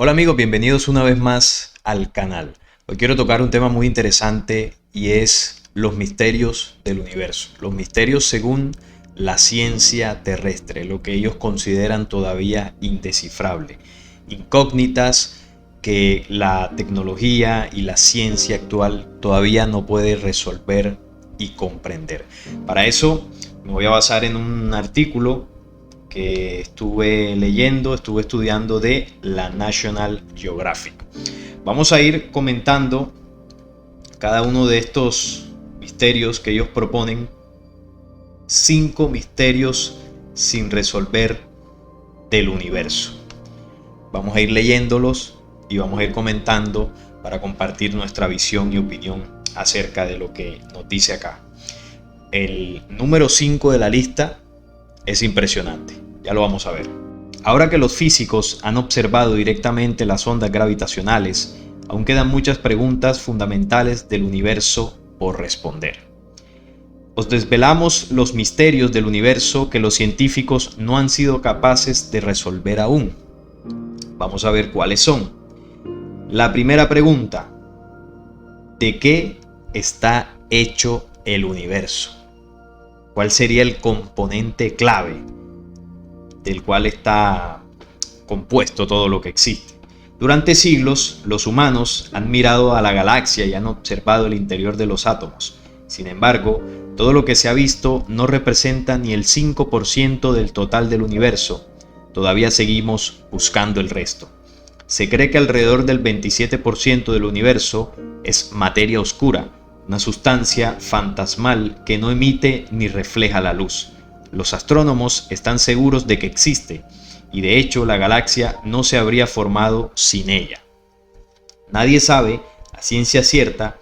Hola amigos, bienvenidos una vez más al canal. Hoy quiero tocar un tema muy interesante y es los misterios del universo. Los misterios según la ciencia terrestre, lo que ellos consideran todavía indescifrable. Incógnitas que la tecnología y la ciencia actual todavía no puede resolver y comprender. Para eso me voy a basar en un artículo que estuve leyendo, estuve estudiando de la National Geographic. Vamos a ir comentando cada uno de estos misterios que ellos proponen. 5 misterios sin resolver del universo. Vamos a ir leyéndolos y vamos a ir comentando para compartir nuestra visión y opinión acerca de lo que nos dice acá. El número 5 de la lista es impresionante, ya lo vamos a ver. Ahora que los físicos han observado directamente las ondas gravitacionales, aún quedan muchas preguntas fundamentales del universo por responder. Os desvelamos los misterios del universo que los científicos no han sido capaces de resolver aún. Vamos a ver cuáles son. La primera pregunta: ¿de qué está hecho el universo? ¿Cuál sería el componente clave del cual está compuesto todo lo que existe? Durante siglos, los humanos han mirado a la galaxia y han observado el interior de los átomos. Sin embargo, todo lo que se ha visto no representa ni el 5% del total del universo. Todavía seguimos buscando el resto. Se cree que alrededor del 27% del universo es materia oscura, una sustancia fantasmal que no emite ni refleja la luz. Los astrónomos están seguros de que existe, y de hecho la galaxia no se habría formado sin ella. Nadie sabe, a ciencia cierta,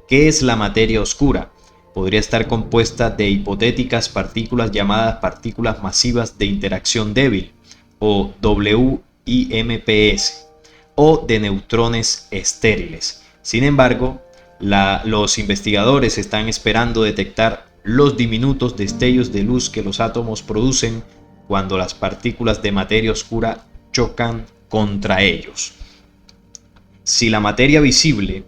qué es la materia oscura. Podría estar compuesta de hipotéticas partículas llamadas partículas masivas de interacción débil, o WIMPs, o de neutrones estériles. Sin embargo, los investigadores están esperando detectar los diminutos destellos de luz que los átomos producen cuando las partículas de materia oscura chocan contra ellos. Si la materia visible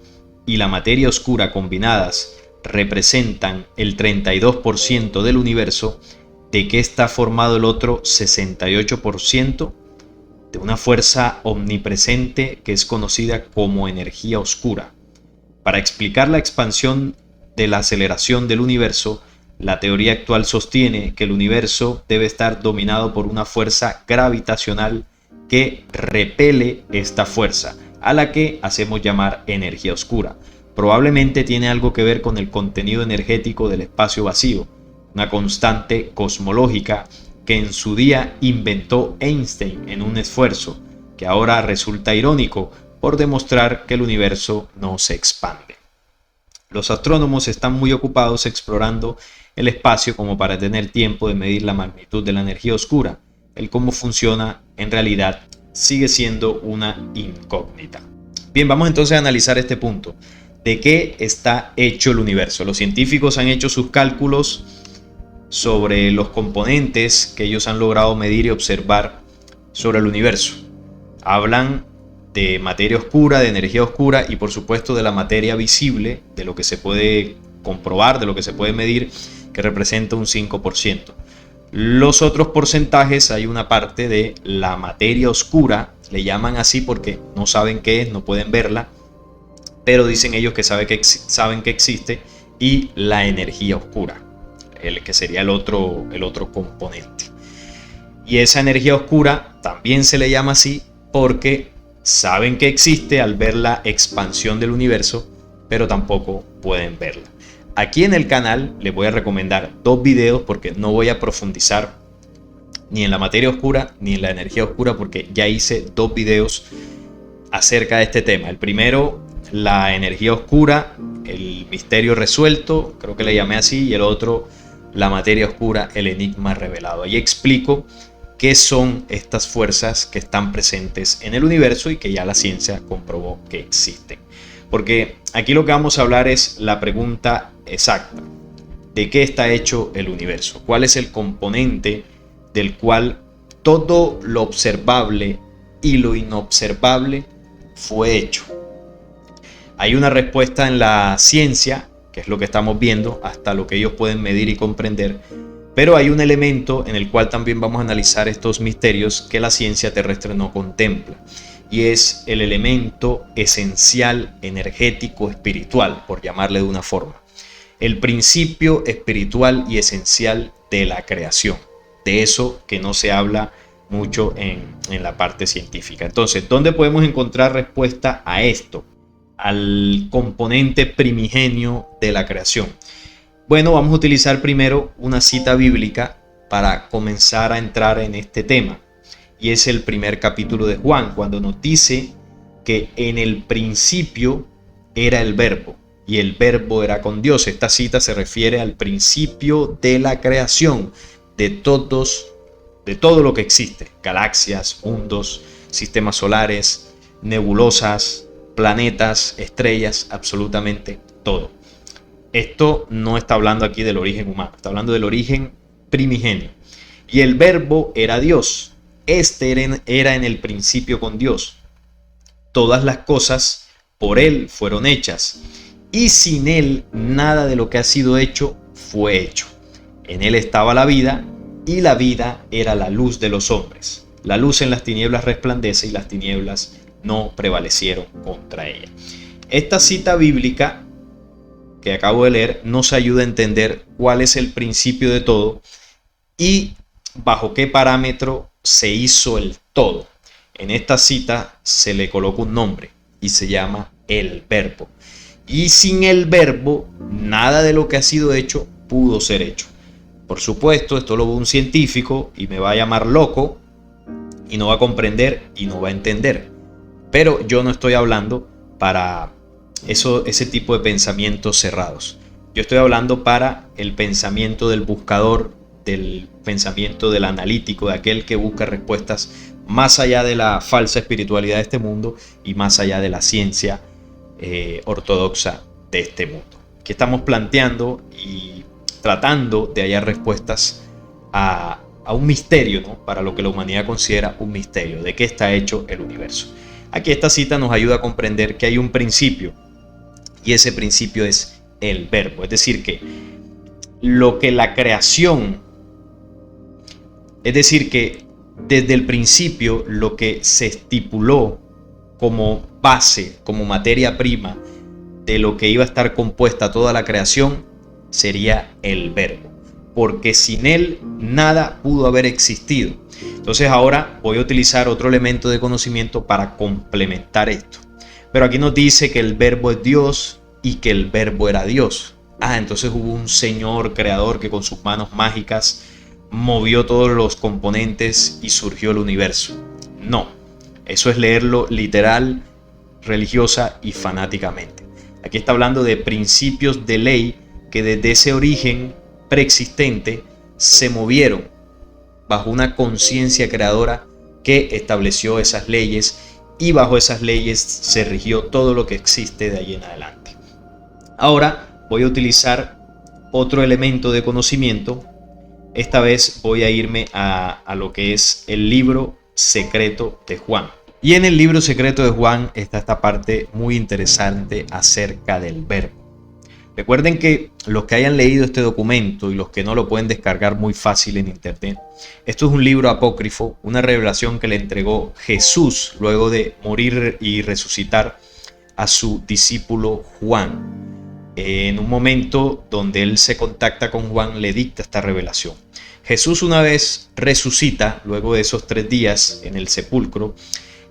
y la materia oscura combinadas representan el 32% del universo, ¿de qué está formado el otro 68%? De una fuerza omnipresente que es conocida como energía oscura. Para explicar la expansión de la aceleración del universo, la teoría actual sostiene que el universo debe estar dominado por una fuerza gravitacional que repele esta fuerza, a la que hacemos llamar energía oscura. Probablemente tiene algo que ver con el contenido energético del espacio vacío, una constante cosmológica que en su día inventó Einstein en un esfuerzo que ahora resulta irónico por demostrar que el universo no se expande. Los astrónomos están muy ocupados explorando el espacio como para tener tiempo de medir la magnitud de la energía oscura. El cómo funciona en realidad sigue siendo una incógnita. Bien, vamos entonces a analizar este punto. ¿De qué está hecho el universo? Los científicos han hecho sus cálculos sobre los componentes que ellos han logrado medir y observar sobre el universo. Hablan de materia oscura, de energía oscura y por supuesto de la materia visible, de lo que se puede comprobar, de lo que se puede medir, que representa un 5%. Los otros porcentajes, hay una parte de la materia oscura, le llaman así porque no saben qué es, no pueden verla, pero dicen ellos que saben que existe, y la energía oscura, que sería el otro componente. Y esa energía oscura también se le llama así porque saben que existe al ver la expansión del universo, pero tampoco pueden verla. Aquí en el canal les voy a recomendar 2 videos porque no voy a profundizar ni en la materia oscura ni en la energía oscura, porque ya hice 2 videos acerca de este tema. El primero, la energía oscura, el misterio resuelto, creo que le llamé así, y el otro, la materia oscura, el enigma revelado. Ahí explico qué son estas fuerzas que están presentes en el universo y que ya la ciencia comprobó que existen. Porque aquí lo que vamos a hablar es la pregunta exacta: ¿de qué está hecho el universo? ¿Cuál es el componente del cual todo lo observable y lo inobservable fue hecho. Hay una respuesta en la ciencia, que es lo que estamos viendo, hasta lo que ellos pueden medir y comprender, pero hay un elemento en el cual también vamos a analizar estos misterios que la ciencia terrestre no contempla, y es el elemento esencial, energético, espiritual, por llamarle de una forma. El principio espiritual y esencial de la creación, de eso que no se habla mucho en la parte científica. Entonces, ¿dónde podemos encontrar respuesta a esto? Al componente primigenio de la creación. Bueno, vamos a utilizar primero una cita bíblica para comenzar a entrar en este tema, y es el primer capítulo de Juan, cuando nos dice que en el principio era el verbo y el verbo era con Dios. Esta cita se refiere al principio de la creación de todo lo que existe: galaxias, mundos, sistemas solares, nebulosas, planetas, estrellas, absolutamente todo. Esto no está hablando aquí del origen humano, está hablando del origen primigenio. Y el verbo era Dios. Este era en el principio con Dios. Todas las cosas por Él fueron hechas, y sin Él nada de lo que ha sido hecho fue hecho. En Él estaba la vida, y la vida era la luz de los hombres. La luz en las tinieblas resplandece, y las tinieblas no prevalecieron contra ella. Esta cita bíblica que acabo de leer nos ayuda a entender cuál es el principio de todo y bajo qué parámetro se hizo el todo. En esta cita se le coloca un nombre y se llama el verbo. Y sin el verbo, nada de lo que ha sido hecho pudo ser hecho. Por supuesto, esto lo ve un científico y me va a llamar loco y no va a comprender y no va a entender. Pero yo no estoy hablando para ese tipo de pensamientos cerrados. Yo estoy hablando para el pensamiento del buscador, del pensamiento del analítico, de aquel que busca respuestas más allá de la falsa espiritualidad de este mundo y más allá de la ciencia ortodoxa de este mundo. Que estamos planteando y tratando de hallar respuestas a un misterio, ¿no? Para lo que la humanidad considera un misterio, de qué está hecho el universo. Aquí esta cita nos ayuda a comprender que hay un principio, y ese principio es el verbo. Es decir, que lo que la creación, es decir, que desde el principio lo que se estipuló como base, como materia prima de lo que iba a estar compuesta toda la creación, sería el verbo. Porque sin él nada pudo haber existido. Entonces ahora voy a utilizar otro elemento de conocimiento para complementar esto. Pero aquí nos dice que el verbo es Dios y que el verbo era Dios. Entonces hubo un Señor creador que con sus manos mágicas movió todos los componentes y surgió el universo. No, eso es leerlo literal, religiosa y fanáticamente. Aquí está hablando de principios de ley que desde ese origen preexistente se movieron bajo una conciencia creadora que estableció esas leyes, y bajo esas leyes se rigió todo lo que existe de ahí en adelante. Ahora voy a utilizar otro elemento de conocimiento. Esta vez voy a irme a lo que es el libro secreto de Juan. Y en el libro secreto de Juan está esta parte muy interesante acerca del verbo. Recuerden que los que hayan leído este documento y los que no lo pueden descargar muy fácil en internet, esto es un libro apócrifo, una revelación que le entregó Jesús luego de morir y resucitar a su discípulo Juan. En un momento donde él se contacta con Juan, le dicta esta revelación. Jesús, una vez resucita, luego de esos 3 días en el sepulcro,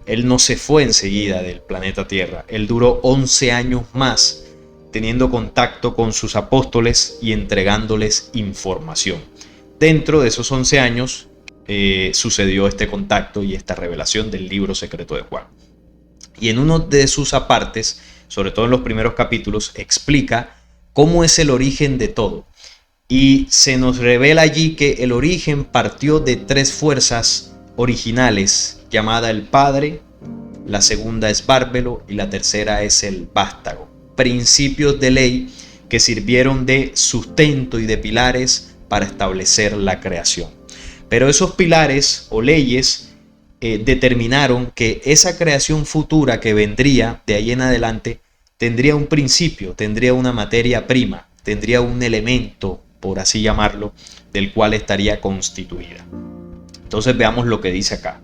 él no se fue enseguida del planeta Tierra. Él duró 11 años más teniendo contacto con sus apóstoles y entregándoles información. Dentro de esos 11 años sucedió este contacto y esta revelación del libro secreto de Juan. Y en uno de sus apartes, sobre todo en los primeros capítulos, explica cómo es el origen de todo. Y se nos revela allí que el origen partió de 3 fuerzas originales, llamada el Padre, la segunda es Bárbelo y la tercera es el Vástago. Principios de ley que sirvieron de sustento y de pilares para establecer la creación. Pero esos pilares o leyes determinaron que esa creación futura que vendría de ahí en adelante tendría un principio, tendría una materia prima, tendría un elemento, por así llamarlo, del cual estaría constituida. Entonces veamos lo que dice acá.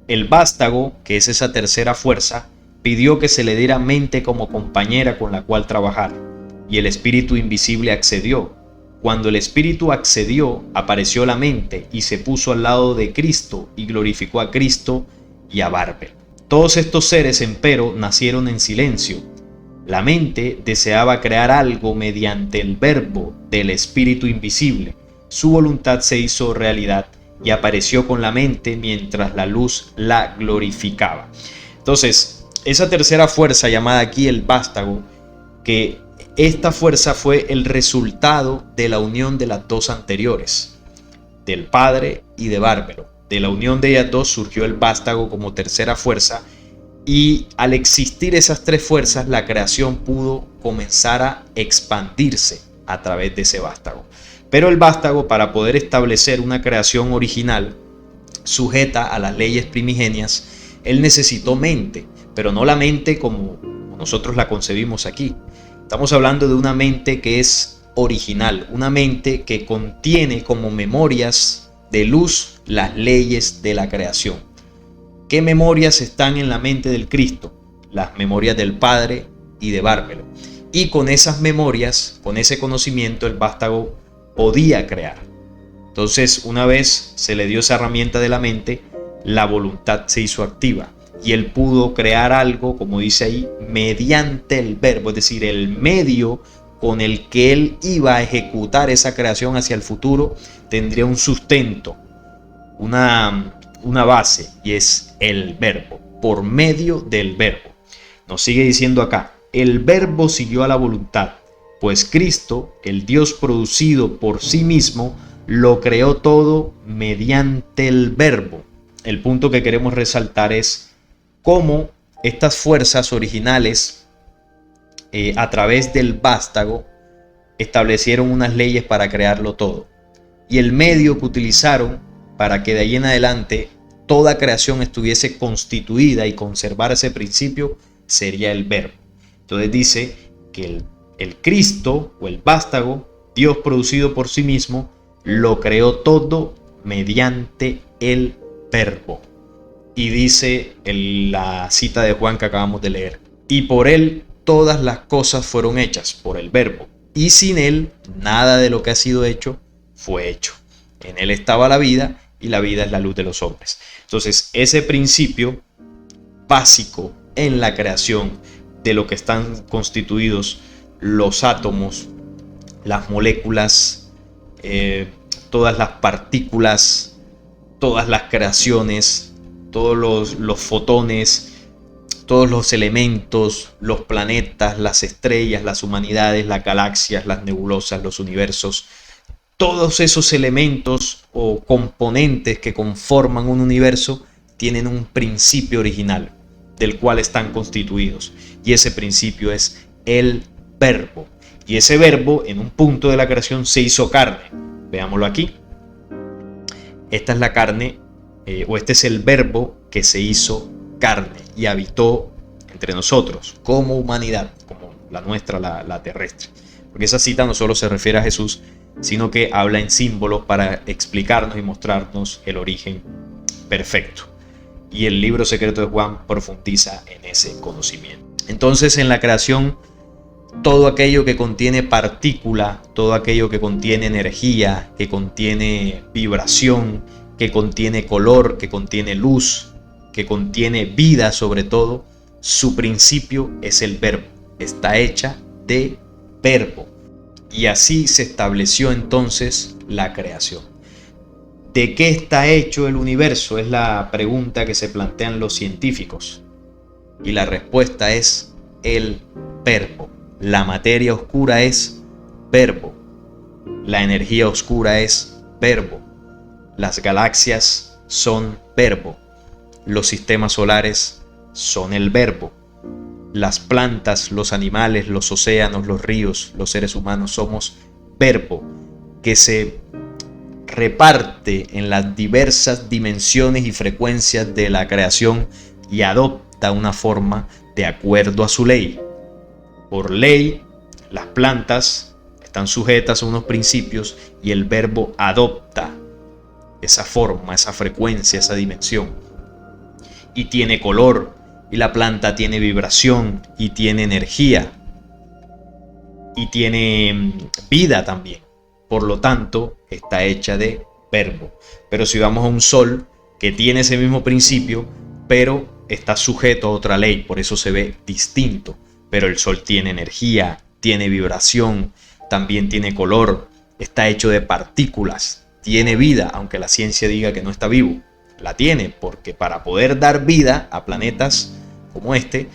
El vástago, que es esa tercera fuerza, pidió que se le diera mente como compañera con la cual trabajar, y el espíritu invisible accedió. Cuando el espíritu accedió, apareció la mente y se puso al lado de Cristo y glorificó a Cristo y a Bárbel. Todos estos seres, empero, nacieron en silencio. La mente deseaba crear algo mediante el verbo del espíritu invisible. Su voluntad se hizo realidad y apareció con la mente mientras la luz la glorificaba. Entonces, esa tercera fuerza llamada aquí el vástago, que esta fuerza fue el resultado de la unión de las dos anteriores, del Padre y de Bárbelo. De la unión de ellas dos surgió el vástago como tercera fuerza, y al existir esas tres fuerzas, la creación pudo comenzar a expandirse a través de ese vástago. Pero el vástago, para poder establecer una creación original sujeta a las leyes primigenias, él necesitó mente, pero no la mente como nosotros la concebimos aquí. Estamos hablando de una mente que es original, una mente que contiene como memorias de luz las leyes de la creación. ¿Qué memorias están en la mente del Cristo? Las memorias del Padre y de Bárbelo. Y con esas memorias, con ese conocimiento, el vástago podía crear. Entonces, una vez se le dio esa herramienta de la mente, la voluntad se hizo activa y él pudo crear algo, como dice ahí, mediante el verbo, es decir, el medio con el que él iba a ejecutar esa creación hacia el futuro tendría un sustento, una base, y es el verbo, por medio del verbo. Nos sigue diciendo acá, el verbo siguió a la voluntad, pues Cristo, el Dios producido por sí mismo, lo creó todo mediante el verbo. El punto que queremos resaltar es cómo estas fuerzas originales, a través del vástago, establecieron unas leyes para crearlo todo. Y el medio que utilizaron para que de ahí en adelante toda creación estuviese constituida y conservar ese principio sería el verbo. Entonces dice que el Cristo o el vástago, Dios producido por sí mismo, lo creó todo mediante el verbo. Y dice la cita de Juan que acabamos de leer, y por él todas las cosas fueron hechas, por el verbo, y sin él nada de lo que ha sido hecho fue hecho. En él estaba la vida, y la vida es la luz de los hombres. Entonces, ese principio básico en la creación de lo que están constituidos los átomos, las moléculas, todas las partículas, todas las creaciones, todos los fotones, todos los elementos, los planetas, las estrellas, las humanidades, las galaxias, las nebulosas, los universos, todos esos elementos o componentes que conforman un universo tienen un principio original del cual están constituidos, y ese principio es el verbo. Y ese verbo en un punto de la creación se hizo carne. Veámoslo aquí. Esta es la carne, o este es el verbo que se hizo carne y habitó entre nosotros como humanidad, como la nuestra, la terrestre. Porque esa cita no solo se refiere a Jesús, sino que habla en símbolos para explicarnos y mostrarnos el origen perfecto. Y el libro secreto de Juan profundiza en ese conocimiento. Entonces, en la creación, todo aquello que contiene partícula, todo aquello que contiene energía, que contiene vibración, que contiene color, que contiene luz, que contiene vida sobre todo, su principio es el verbo. Está hecha de verbo. Y así se estableció entonces la creación. ¿De qué está hecho el universo? Es la pregunta que se plantean los científicos. Y la respuesta es el verbo. La materia oscura es verbo. La energía oscura es verbo. Las galaxias son verbo. Los sistemas solares son el verbo. Las plantas, los animales, los océanos, los ríos, los seres humanos somos verbo que se reparte en las diversas dimensiones y frecuencias de la creación y adopta una forma de acuerdo a su ley. Por ley, las plantas están sujetas a unos principios y el verbo adopta esa forma, esa frecuencia, esa dimensión. Y tiene color, y la planta tiene vibración, y tiene energía, y tiene vida también. Por lo tanto, está hecha de verbo. Pero si vamos a un sol que tiene ese mismo principio, pero está sujeto a otra ley, por eso se ve distinto. Pero el sol tiene energía, tiene vibración, también tiene color, está hecho de partículas, tiene vida, aunque la ciencia diga que no está vivo. La tiene, porque para poder dar vida a planetas como este,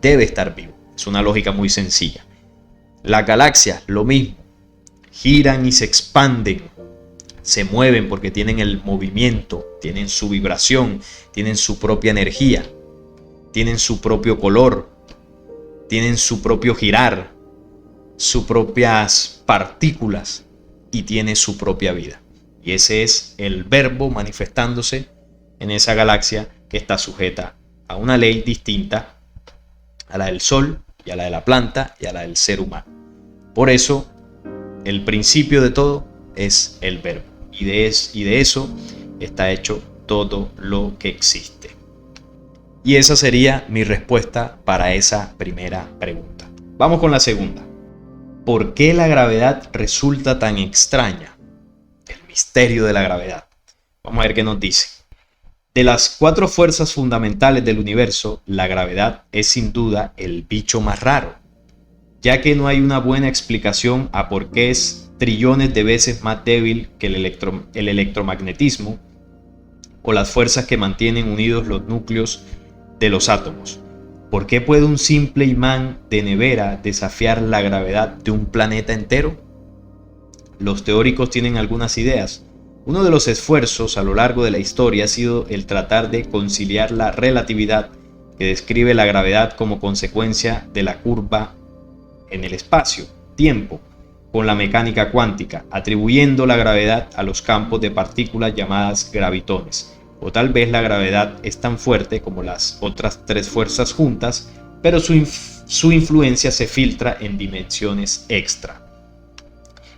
debe estar vivo. Es una lógica muy sencilla. Las galaxias, lo mismo. Giran y se expanden, se mueven porque tienen el movimiento, tienen su vibración, tienen su propia energía, tienen su propio color, tienen su propio girar, sus propias partículas y tiene su propia vida. Y ese es el verbo manifestándose en esa galaxia que está sujeta a una ley distinta a la del sol y a la de la planta y a la del ser humano. Por eso, el principio de todo es el verbo. Y de eso está hecho todo lo que existe. Y esa sería mi respuesta para esa primera pregunta. Vamos con la segunda. ¿Por qué la gravedad resulta tan extraña? El misterio de la gravedad. Vamos a ver qué nos dice. De las 4 fuerzas fundamentales del universo, la gravedad es sin duda el bicho más raro, ya que no hay una buena explicación a por qué es trillones de veces más débil que el electromagnetismo o las fuerzas que mantienen unidos los núcleos de los átomos. ¿Por qué puede un simple imán de nevera desafiar la gravedad de un planeta entero? Los teóricos tienen algunas ideas. Uno de los esfuerzos a lo largo de la historia ha sido el tratar de conciliar la relatividad que describe la gravedad como consecuencia de la curva en el espacio-tiempo con la mecánica cuántica, atribuyendo la gravedad a los campos de partículas llamadas gravitones. O tal vez la gravedad es tan fuerte como las otras 3 fuerzas juntas, pero su influencia se filtra en dimensiones extra.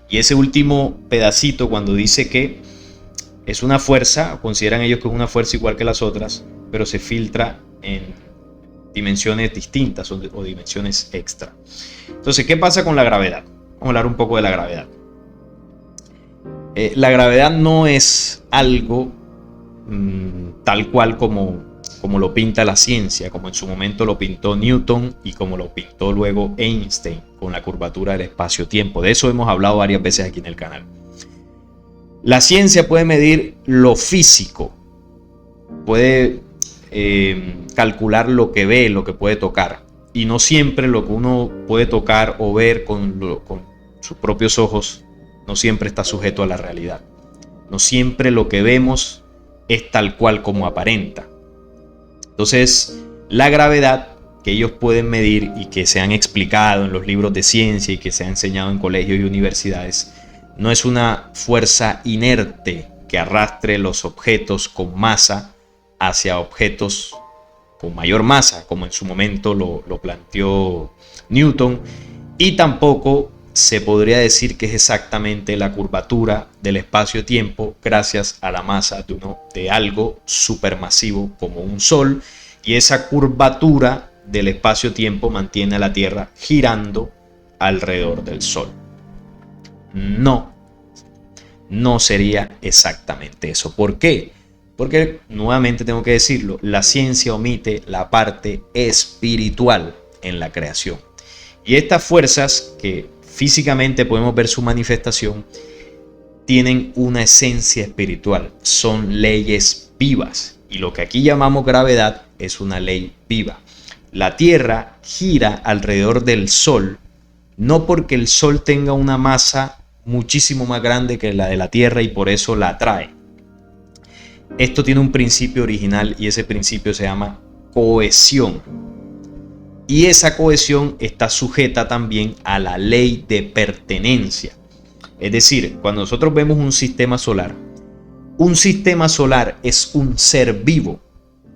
Y ese último pedacito, cuando dice que es una fuerza, consideran ellos que es una fuerza igual que las otras, pero se filtra en dimensiones distintas o dimensiones extra. Entonces, ¿qué pasa con la gravedad? Vamos a hablar un poco de la gravedad. La gravedad no es algo tal cual como lo pinta la ciencia, como en su momento lo pintó Newton y como lo pintó luego Einstein con la curvatura del espacio-tiempo. De eso hemos hablado varias veces aquí en el canal. La ciencia puede medir lo físico, puede calcular lo que ve, lo que puede tocar, y no siempre lo que uno puede tocar o ver con sus propios ojos no siempre está sujeto a la realidad. No siempre lo que vemos es tal cual como aparenta. Entonces, la gravedad que ellos pueden medir y que se han explicado en los libros de ciencia y que se ha enseñado en colegios y universidades, no es una fuerza inerte que arrastre los objetos con masa hacia objetos con mayor masa, como en su momento lo planteó Newton, y tampoco se podría decir que es exactamente la curvatura del espacio-tiempo gracias a la masa de algo supermasivo como un sol, y esa curvatura del espacio-tiempo mantiene a la Tierra girando alrededor del Sol. No sería exactamente eso. ¿Por qué? Porque, nuevamente tengo que decirlo, la ciencia omite la parte espiritual en la creación. Y estas fuerzas, que físicamente podemos ver su manifestación, tienen una esencia espiritual, son leyes vivas. Y lo que aquí llamamos gravedad es una ley viva. La Tierra gira alrededor del Sol, no porque el Sol tenga una masa muchísimo más grande que la de la Tierra y por eso la atrae. Esto tiene un principio original y ese principio se llama cohesión. Y esa cohesión está sujeta también a la ley de pertenencia. Es decir, cuando nosotros vemos un sistema solar, Un sistema solar es un ser vivo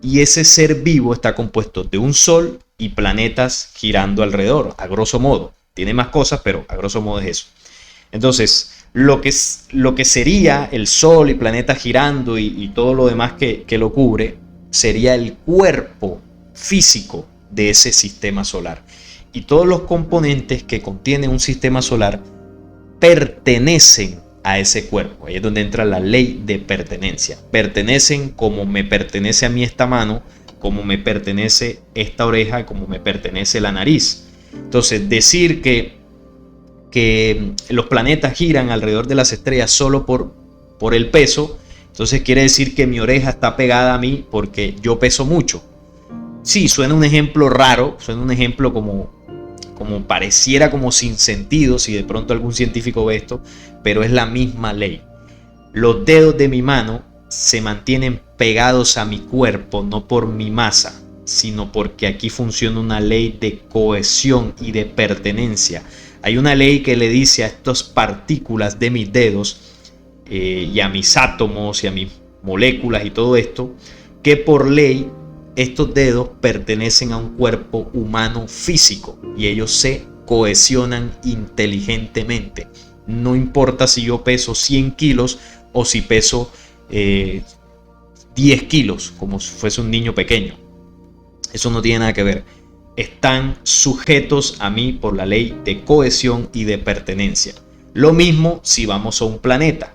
y ese ser vivo está compuesto de un sol y planetas girando alrededor, a grosso modo. Tiene más cosas, pero a grosso modo es eso. Entonces, lo que sería el sol y planetas girando y todo lo demás que lo cubre, sería el cuerpo físico de ese sistema solar. Y todos los componentes que contiene un sistema solar pertenecen a ese cuerpo. Ahí es donde entra la ley de pertenencia. Pertenecen como me pertenece a mí esta mano, como me pertenece esta oreja, como me pertenece la nariz. Entonces, decir que los planetas giran alrededor de las estrellas solo por el peso, entonces quiere decir que mi oreja está pegada a mí porque yo peso mucho. Sí, suena un ejemplo raro, suena un ejemplo como pareciera como sin sentido si de pronto algún científico ve esto, pero es la misma ley. Los dedos de mi mano se mantienen pegados a mi cuerpo no por mi masa, sino porque aquí funciona una ley de cohesión y de pertenencia. Hay una ley que le dice a estas partículas de mis dedos y a mis átomos y a mis moléculas y todo esto, que por ley estos dedos pertenecen a un cuerpo humano físico y ellos se cohesionan inteligentemente. No importa si yo peso 100 kilos o si peso 10 kilos, como si fuese un niño pequeño. Eso no tiene nada que ver. Están sujetos a mí por la ley de cohesión y de pertenencia. Lo mismo si vamos a un planeta,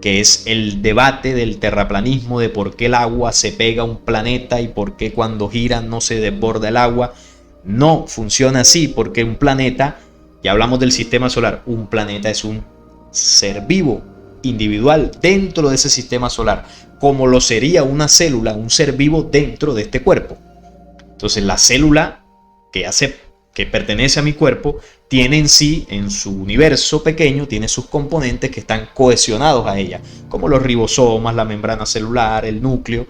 que es el debate del terraplanismo de por qué el agua se pega a un planeta y por qué cuando gira no se desborda el agua. No funciona así, porque un planeta, ya hablamos del sistema solar, un planeta es un ser vivo, individual, dentro de ese sistema solar, como lo sería una célula, un ser vivo dentro de este cuerpo. Entonces la célula que pertenece a mi cuerpo tiene en sí, en su universo pequeño, tiene sus componentes que están cohesionados a ella, como los ribosomas, la membrana celular, el núcleo,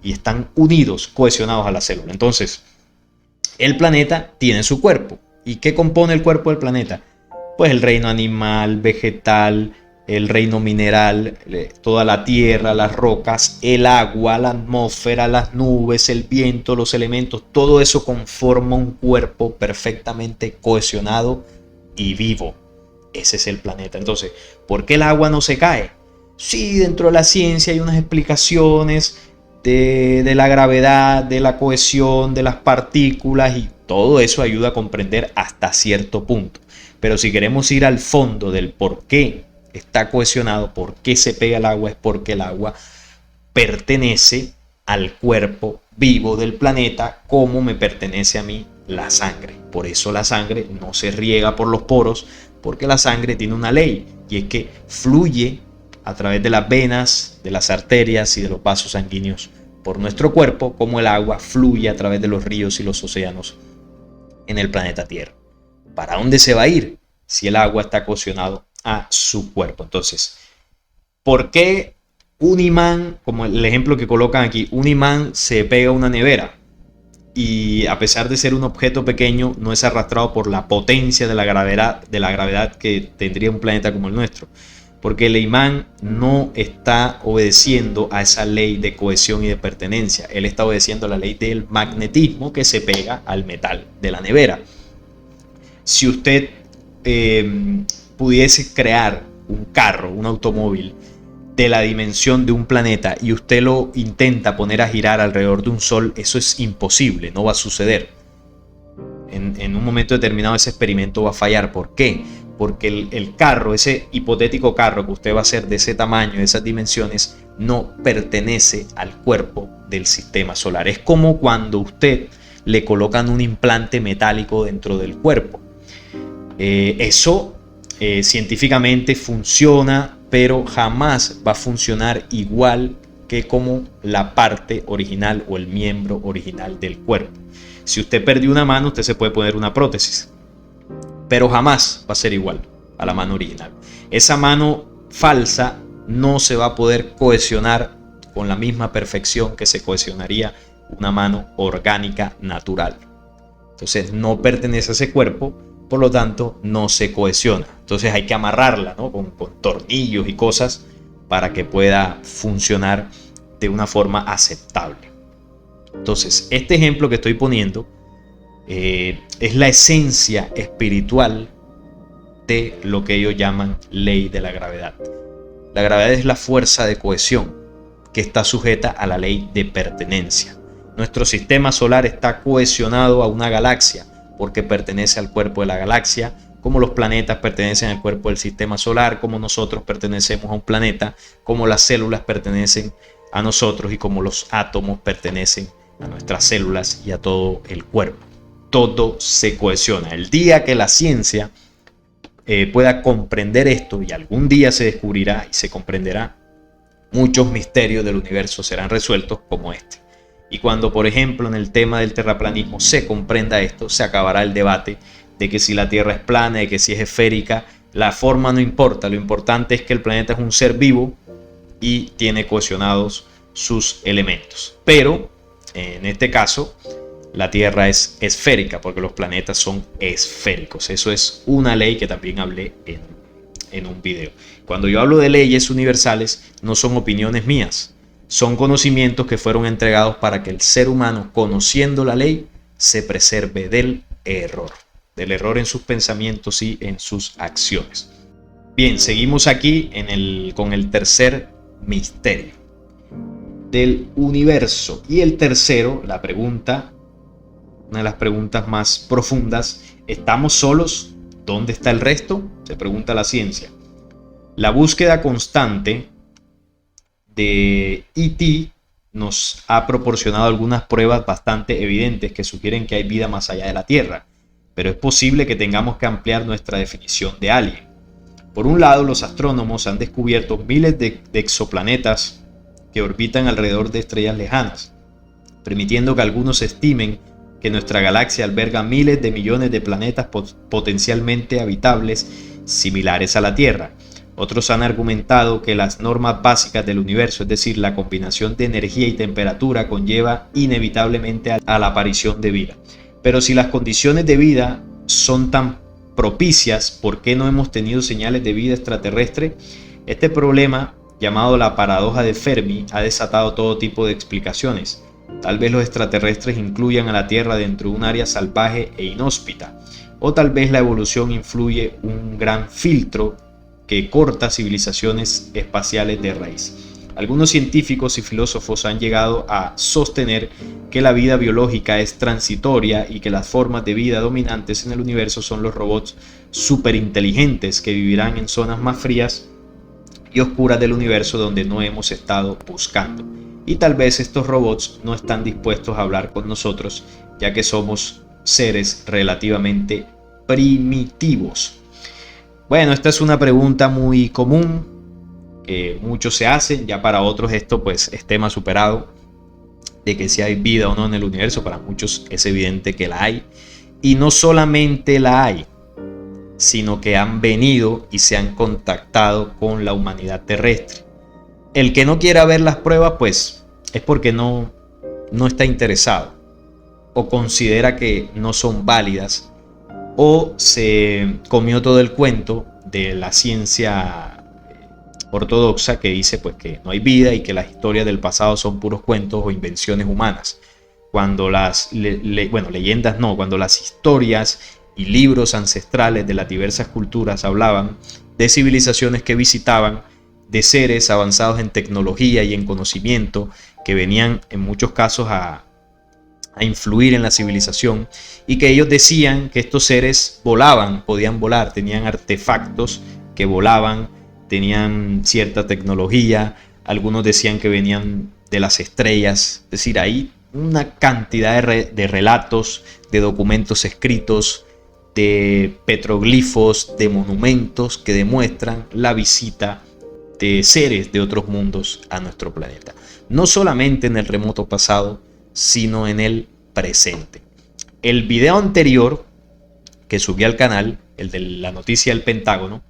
y están unidos, cohesionados a la célula. Entonces, el planeta tiene su cuerpo. ¿Y qué compone el cuerpo del planeta? Pues el reino animal, vegetal, el reino mineral, toda la tierra, las rocas, el agua, la atmósfera, las nubes, el viento, los elementos, todo eso conforma un cuerpo perfectamente cohesionado y vivo. Ese es el planeta. Entonces, ¿por qué el agua no se cae? Sí, dentro de la ciencia hay unas explicaciones de la gravedad, de la cohesión, de las partículas, y todo eso ayuda a comprender hasta cierto punto. Pero si queremos ir al fondo del por qué está cohesionado, por qué se pega el agua, es porque el agua pertenece al cuerpo vivo del planeta, como me pertenece a mí la sangre. Por eso la sangre no se riega por los poros, porque la sangre tiene una ley, y es que fluye a través de las venas, de las arterias y de los vasos sanguíneos por nuestro cuerpo, como el agua fluye a través de los ríos y los océanos en el planeta Tierra. ¿Para dónde se va a ir si el agua está cohesionado a su cuerpo? Entonces, ¿por qué un imán, como el ejemplo que colocan aquí, un imán se pega a una nevera y a pesar de ser un objeto pequeño no es arrastrado por la potencia de la gravedad que tendría un planeta como el nuestro? Porque el imán no está obedeciendo a esa ley de cohesión y de pertenencia. Él está obedeciendo a la ley del magnetismo que se pega al metal de la nevera. Si usted pudiese crear un carro, un automóvil de la dimensión de un planeta y usted lo intenta poner a girar alrededor de un sol, eso es imposible, no va a suceder. En un momento determinado ese experimento va a fallar. ¿Por qué? Porque el carro, ese hipotético carro que usted va a hacer de ese tamaño, de esas dimensiones, no pertenece al cuerpo del sistema solar. Es como cuando usted le colocan un implante metálico dentro del cuerpo. Eso científicamente funciona, pero jamás va a funcionar igual que como la parte original o el miembro original del cuerpo. Si usted perdió una mano, usted se puede poner una prótesis, pero jamás va a ser igual a la mano original. Esa mano falsa no se va a poder cohesionar con la misma perfección que se cohesionaría una mano orgánica natural. Entonces no pertenece a ese cuerpo, por lo tanto no se cohesiona. Entonces hay que amarrarla, ¿no? con tornillos y cosas para que pueda funcionar de una forma aceptable. Entonces, este ejemplo que estoy poniendo es la esencia espiritual de lo que ellos llaman ley de la gravedad. La gravedad es la fuerza de cohesión que está sujeta a la ley de pertenencia. Nuestro sistema solar está cohesionado a una galaxia porque pertenece al cuerpo de la galaxia, como los planetas pertenecen al cuerpo del sistema solar, como nosotros pertenecemos a un planeta, como las células pertenecen a nosotros y como los átomos pertenecen a nuestras células y a todo el cuerpo. Todo se cohesiona. El día que la ciencia pueda comprender esto, y algún día se descubrirá y se comprenderá, muchos misterios del universo serán resueltos como este. Y cuando, por ejemplo, en el tema del terraplanismo se comprenda esto, se acabará el debate de que si la Tierra es plana, de que si es esférica. La forma no importa, lo importante es que el planeta es un ser vivo y tiene cohesionados sus elementos. Pero en este caso la Tierra es esférica porque los planetas son esféricos. Eso es una ley que también hablé en un video. Cuando yo hablo de leyes universales, no son opiniones mías, son conocimientos que fueron entregados para que el ser humano, conociendo la ley, se preserve del error en sus pensamientos y en sus acciones. Bien, seguimos aquí con el tercer misterio del universo. Y el tercero, la pregunta, una de las preguntas más profundas: ¿estamos solos? ¿Dónde está el resto? Se pregunta la ciencia. La búsqueda constante de E.T. nos ha proporcionado algunas pruebas bastante evidentes que sugieren que hay vida más allá de la Tierra, pero es posible que tengamos que ampliar nuestra definición de alien. Por un lado, los astrónomos han descubierto miles de exoplanetas que orbitan alrededor de estrellas lejanas, permitiendo que algunos estimen que nuestra galaxia alberga miles de millones de planetas potencialmente habitables similares a la Tierra. Otros han argumentado que las normas básicas del universo, es decir, la combinación de energía y temperatura, conlleva inevitablemente a la aparición de vida. Pero si las condiciones de vida son tan propicias, ¿por qué no hemos tenido señales de vida extraterrestre? Este problema, llamado la paradoja de Fermi, ha desatado todo tipo de explicaciones. Tal vez los extraterrestres incluyan a la Tierra dentro de un área salvaje e inhóspita, o tal vez la evolución influye un gran filtro que corta civilizaciones espaciales de raíz. Algunos científicos y filósofos han llegado a sostener que la vida biológica es transitoria y que las formas de vida dominantes en el universo son los robots superinteligentes que vivirán en zonas más frías y oscuras del universo donde no hemos estado buscando. Y tal vez estos robots no están dispuestos a hablar con nosotros, ya que somos seres relativamente primitivos. Bueno, esta es una pregunta muy común que muchos se hacen. Ya para otros esto pues es tema superado, de que si hay vida o no en el universo. Para muchos es evidente que la hay, y no solamente la hay, sino que han venido y se han contactado con la humanidad terrestre. El que no quiera ver las pruebas pues es porque no está interesado, o considera que no son válidas, o se comió todo el cuento de la ciencia ortodoxa que dice pues que no hay vida y que las historias del pasado son puros cuentos o invenciones humanas. Cuando leyendas no, cuando las historias y libros ancestrales de las diversas culturas hablaban de civilizaciones que visitaban, de seres avanzados en tecnología y en conocimiento que venían en muchos casos a influir en la civilización, y que ellos decían que estos seres volaban, podían volar, tenían artefactos que volaban, tenían cierta tecnología. Algunos decían que venían de las estrellas. Es decir, hay una cantidad de relatos, de documentos escritos, de petroglifos, de monumentos que demuestran la visita de seres de otros mundos a nuestro planeta. No solamente en el remoto pasado, sino en el presente. El video anterior que subí al canal, el de la noticia del Pentágono,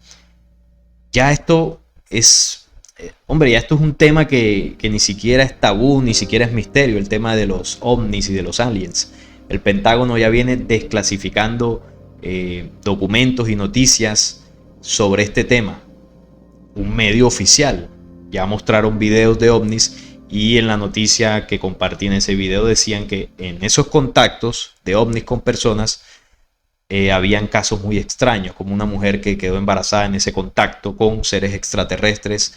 ya esto es, ya esto es un tema que ni siquiera es tabú, ni siquiera es misterio, el tema de los ovnis y de los aliens. El Pentágono ya viene desclasificando documentos y noticias sobre este tema. Un medio oficial ya mostraron videos de ovnis y en la noticia que compartí en ese video decían que en esos contactos de ovnis con personas habían casos muy extraños, como una mujer que quedó embarazada en ese contacto con seres extraterrestres,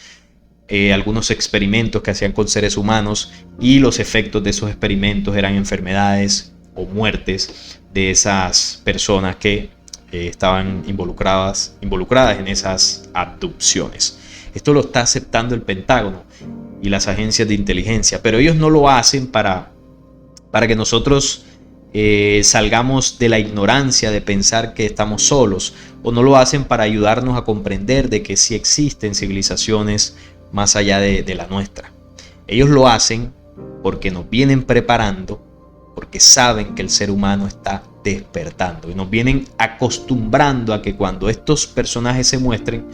algunos experimentos que hacían con seres humanos y los efectos de esos experimentos eran enfermedades o muertes de esas personas que estaban involucradas en esas abducciones. Esto lo está aceptando el Pentágono y las agencias de inteligencia, pero ellos no lo hacen para que nosotros salgamos de la ignorancia de pensar que estamos solos, o no lo hacen para ayudarnos a comprender de que sí existen civilizaciones más allá de la nuestra. Ellos lo hacen porque nos vienen preparando, porque saben que el ser humano está despertando y nos vienen acostumbrando a que cuando estos personajes se muestren,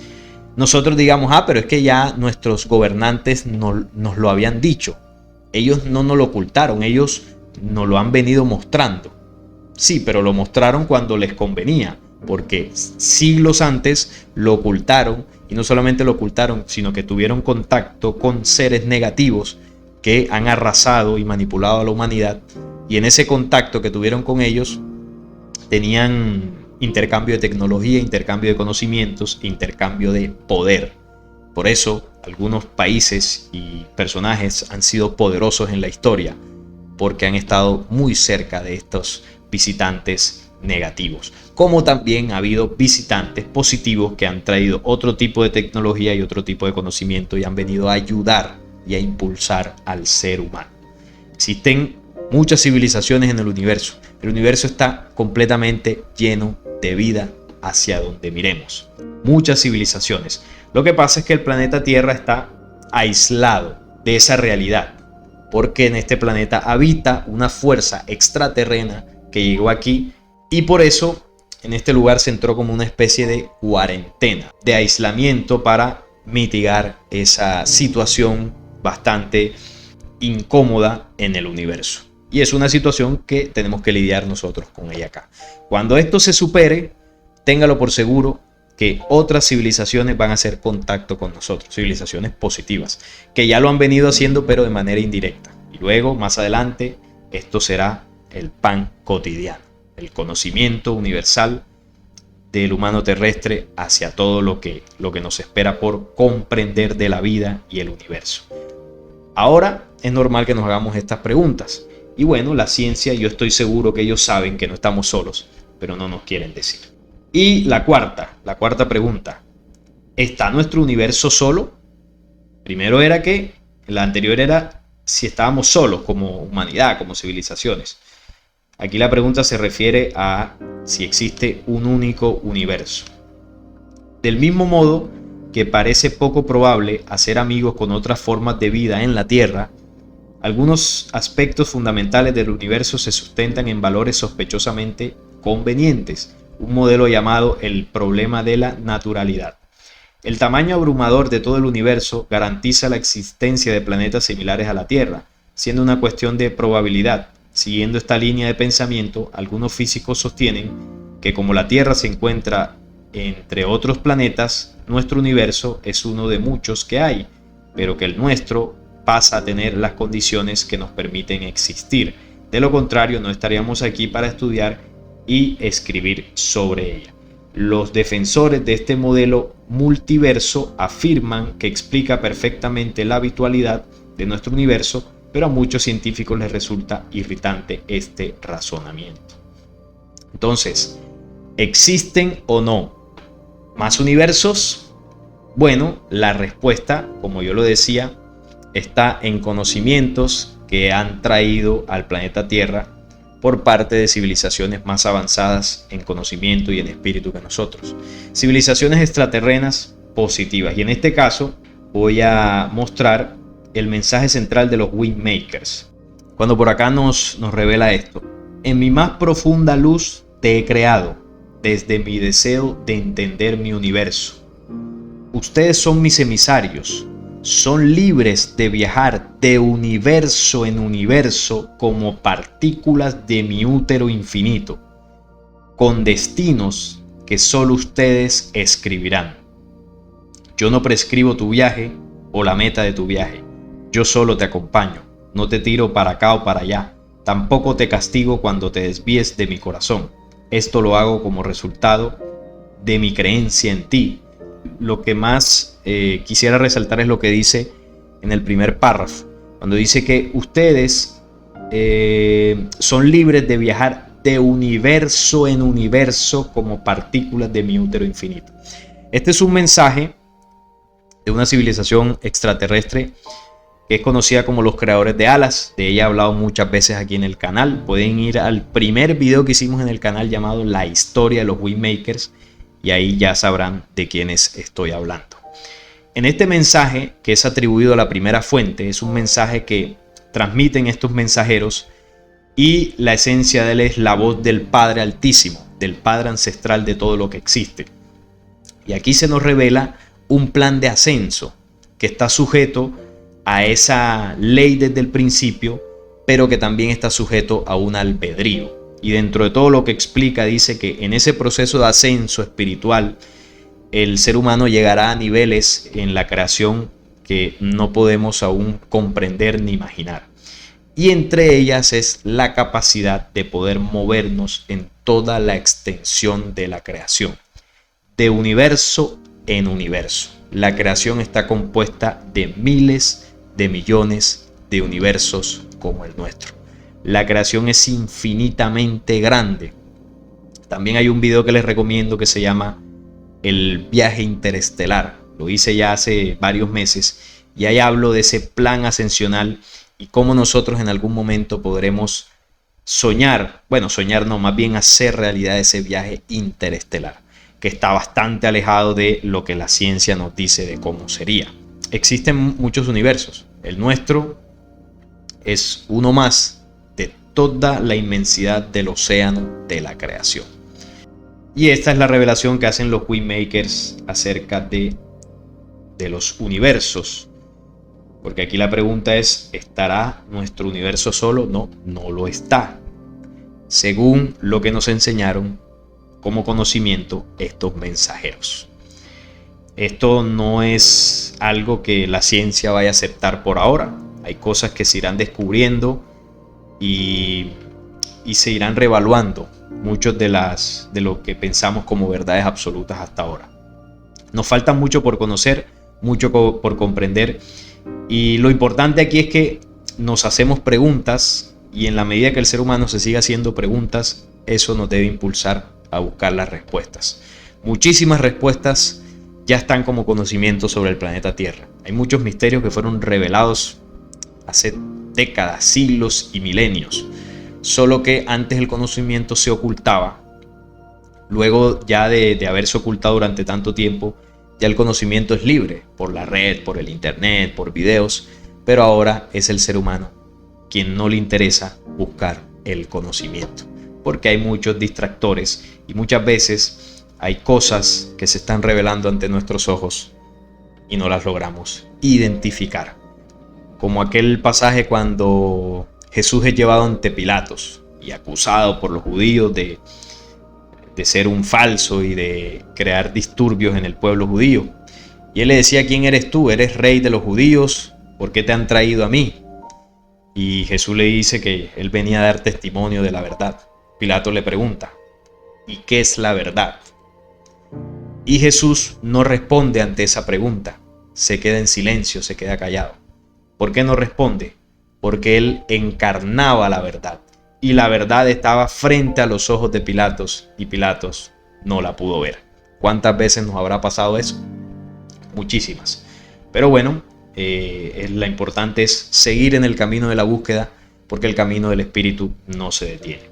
nosotros digamos, pero es que ya nuestros gobernantes nos lo habían dicho. Ellos no nos lo ocultaron, ellos nos lo han venido mostrando. Sí, pero lo mostraron cuando les convenía, porque siglos antes lo ocultaron, y no solamente lo ocultaron, sino que tuvieron contacto con seres negativos que han arrasado y manipulado a la humanidad, y en ese contacto que tuvieron con ellos tenían intercambio de tecnología, intercambio de conocimientos, intercambio de poder. Por eso algunos países y personajes han sido poderosos en la historia, porque han estado muy cerca de estos visitantes negativos. Como también ha habido visitantes positivos que han traído otro tipo de tecnología y otro tipo de conocimiento y han venido a ayudar y a impulsar al ser humano. Existen muchas civilizaciones en el universo. El universo está completamente lleno de vida hacia donde miremos. Muchas civilizaciones. Lo que pasa es que el planeta Tierra está aislado de esa realidad, porque en este planeta habita una fuerza extraterrena que llegó aquí y por eso en este lugar se entró como una especie de cuarentena, de aislamiento para mitigar esa situación bastante incómoda en el universo. Y es una situación que tenemos que lidiar nosotros con ella acá. Cuando esto se supere, téngalo por seguro que otras civilizaciones van a hacer contacto con nosotros, civilizaciones positivas, que ya lo han venido haciendo pero de manera indirecta. Y luego, más adelante, esto será el pan cotidiano, el conocimiento universal del humano terrestre hacia todo lo que nos espera por comprender de la vida y el universo. Ahora es normal que nos hagamos estas preguntas. Y bueno, la ciencia, yo estoy seguro que ellos saben que no estamos solos, pero no nos quieren decir. Y la cuarta pregunta, ¿está nuestro universo solo? Primero era que, la anterior era si estábamos solos como humanidad, como civilizaciones. Aquí la pregunta se refiere a si existe un único universo. Del mismo modo que parece poco probable hacer amigos con otras formas de vida en la Tierra, algunos aspectos fundamentales del universo se sustentan en valores sospechosamente convenientes, un modelo llamado el problema de la naturalidad. El tamaño abrumador de todo el universo garantiza la existencia de planetas similares a la Tierra, siendo una cuestión de probabilidad. Siguiendo esta línea de pensamiento, algunos físicos sostienen que como la Tierra se encuentra entre otros planetas, nuestro universo es uno de muchos que hay, pero que el nuestro pasa a tener las condiciones que nos permiten existir. De lo contrario, no estaríamos aquí para estudiar y escribir sobre ella. Los defensores de este modelo multiverso afirman que explica perfectamente la habitualidad de nuestro universo, pero a muchos científicos les resulta irritante este razonamiento. Entonces, ¿existen o no más universos? Bueno, la respuesta, como yo lo decía, está en conocimientos que han traído al planeta Tierra por parte de civilizaciones más avanzadas en conocimiento y en espíritu que nosotros. Civilizaciones extraterrenas positivas. Y en este caso voy a mostrar el mensaje central de los Wingmakers. Cuando por acá nos revela esto. En mi más profunda luz te he creado, desde mi deseo de entender mi universo. Ustedes son mis emisarios. Son libres de viajar de universo en universo como partículas de mi útero infinito, con destinos que solo ustedes escribirán. Yo no prescribo tu viaje, o la meta de tu viaje. Yo solo te acompaño, no te tiro para acá o para allá. Tampoco te castigo cuando te desvíes de mi corazón. Esto lo hago como resultado de mi creencia en ti. Lo que más quisiera resaltar es lo que dice en el primer párrafo, cuando dice que ustedes son libres de viajar de universo en universo como partículas de mi útero infinito. Este es un mensaje de una civilización extraterrestre que es conocida como los creadores de alas. De ella he hablado muchas veces aquí en el canal. Pueden ir al primer video que hicimos en el canal llamado La historia de los Wingmakers y ahí ya sabrán de quiénes estoy hablando. En este mensaje, que es atribuido a la primera fuente, es un mensaje que transmiten estos mensajeros y la esencia de él es la voz del Padre Altísimo, del Padre ancestral de todo lo que existe. Y aquí se nos revela un plan de ascenso que está sujeto a esa ley desde el principio, pero que también está sujeto a un albedrío. Y dentro de todo lo que explica, dice que en ese proceso de ascenso espiritual, el ser humano llegará a niveles en la creación que no podemos aún comprender ni imaginar. Y entre ellas es la capacidad de poder movernos en toda la extensión de la creación, de universo en universo. La creación está compuesta de miles de millones de universos como el nuestro. La creación es infinitamente grande. También hay un video que les recomiendo que se llama El viaje interestelar. Lo hice ya hace varios meses y ahí hablo de ese plan ascensional y cómo nosotros en algún momento podremos soñar, bueno, soñar no, más bien hacer realidad ese viaje interestelar, que está bastante alejado de lo que la ciencia nos dice de cómo sería. Existen muchos universos. El nuestro es uno más de toda la inmensidad del océano de la creación. Y esta es la revelación que hacen los Wingmakers acerca de los universos. Porque aquí la pregunta es, ¿estará nuestro universo solo? No, no lo está. Según lo que nos enseñaron como conocimiento estos mensajeros. Esto no es algo que la ciencia vaya a aceptar por ahora. Hay cosas que se irán descubriendo y se irán revaluando muchos de lo que pensamos como verdades absolutas hasta ahora. Nos falta mucho por conocer, mucho por comprender, y lo importante aquí es que nos hacemos preguntas y en la medida que el ser humano se siga haciendo preguntas, eso nos debe impulsar a buscar las respuestas. Muchísimas respuestas ya están como conocimiento sobre el planeta Tierra. Hay muchos misterios que fueron revelados hace décadas, siglos y milenios. Solo que antes el conocimiento se ocultaba. Luego ya de haberse ocultado durante tanto tiempo, ya el conocimiento es libre por la red, por el internet, por videos. Pero ahora es el ser humano quien no le interesa buscar el conocimiento. Porque hay muchos distractores y muchas veces hay cosas que se están revelando ante nuestros ojos y no las logramos identificar. Como aquel pasaje cuando Jesús es llevado ante Pilatos y acusado por los judíos de ser un falso y de crear disturbios en el pueblo judío. Y él le decía, ¿quién eres tú? ¿Eres rey de los judíos? ¿Por qué te han traído a mí? Y Jesús le dice que él venía a dar testimonio de la verdad. Pilato le pregunta, ¿y qué es la verdad? Y Jesús no responde ante esa pregunta. Se queda en silencio, se queda callado. ¿Por qué no responde? Porque él encarnaba la verdad. Y la verdad estaba frente a los ojos de Pilatos y Pilatos no la pudo ver. ¿Cuántas veces nos habrá pasado eso? Muchísimas. Pero bueno, la importante es seguir en el camino de la búsqueda porque el camino del espíritu no se detiene.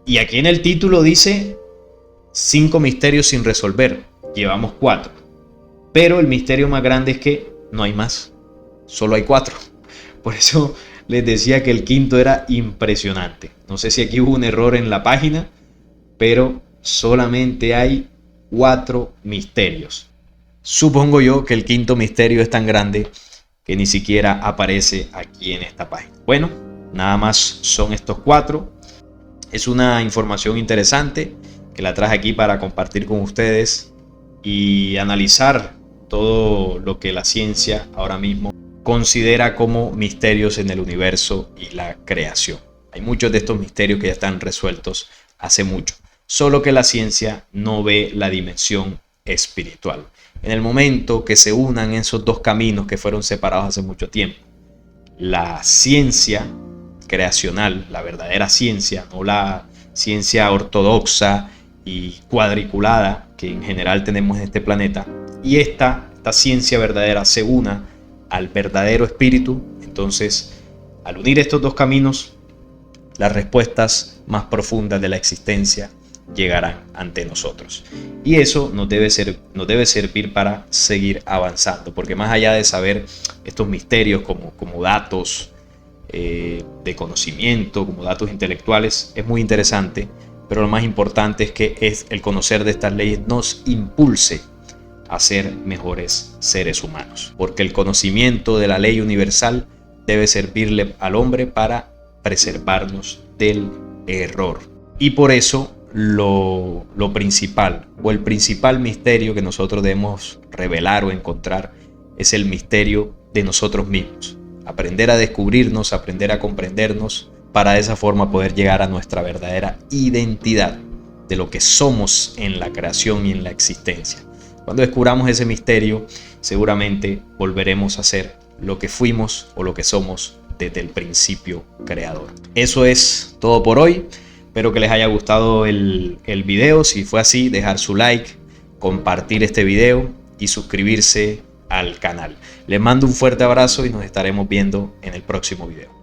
Y aquí en el título dice 5 misterios sin resolver. Llevamos 4. Pero el misterio más grande es que no hay más. Solo hay 4. Por eso les decía que el quinto era impresionante. No sé si aquí hubo un error en la página, pero solamente hay 4 misterios. Supongo yo que el quinto misterio es tan grande que ni siquiera aparece aquí en esta página. Bueno, nada más son estos 4. Es una información interesante que la traje aquí para compartir con ustedes y analizar todo lo que la ciencia ahora mismo considera como misterios en el universo y la creación. Hay muchos de estos misterios que ya están resueltos hace mucho, solo que la ciencia no ve la dimensión espiritual. En el momento que se unan esos dos caminos que fueron separados hace mucho tiempo, la ciencia creacional, la verdadera ciencia, no la ciencia ortodoxa y cuadriculada que en general tenemos en este planeta, y esta ciencia verdadera se una al verdadero espíritu, entonces al unir estos dos caminos, las respuestas más profundas de la existencia llegarán ante nosotros. Y eso nos debe servir para seguir avanzando, porque más allá de saber estos misterios como datos de conocimiento, como datos intelectuales, es muy interesante, pero lo más importante es que el conocer de estas leyes nos impulse a ser mejores seres humanos, porque el conocimiento de la ley universal debe servirle al hombre para preservarnos del error. Y por eso lo principal o el principal misterio que nosotros debemos revelar o encontrar es el misterio de nosotros mismos. Aprender a descubrirnos, aprender a comprendernos, para de esa forma poder llegar a nuestra verdadera identidad de lo que somos en la creación y en la existencia. Cuando descubramos ese misterio, seguramente volveremos a ser lo que fuimos o lo que somos desde el principio creador. Eso es todo por hoy. Espero que les haya gustado el video. Si fue así, dejar su like, compartir este video y suscribirse al canal. Les mando un fuerte abrazo y nos estaremos viendo en el próximo video.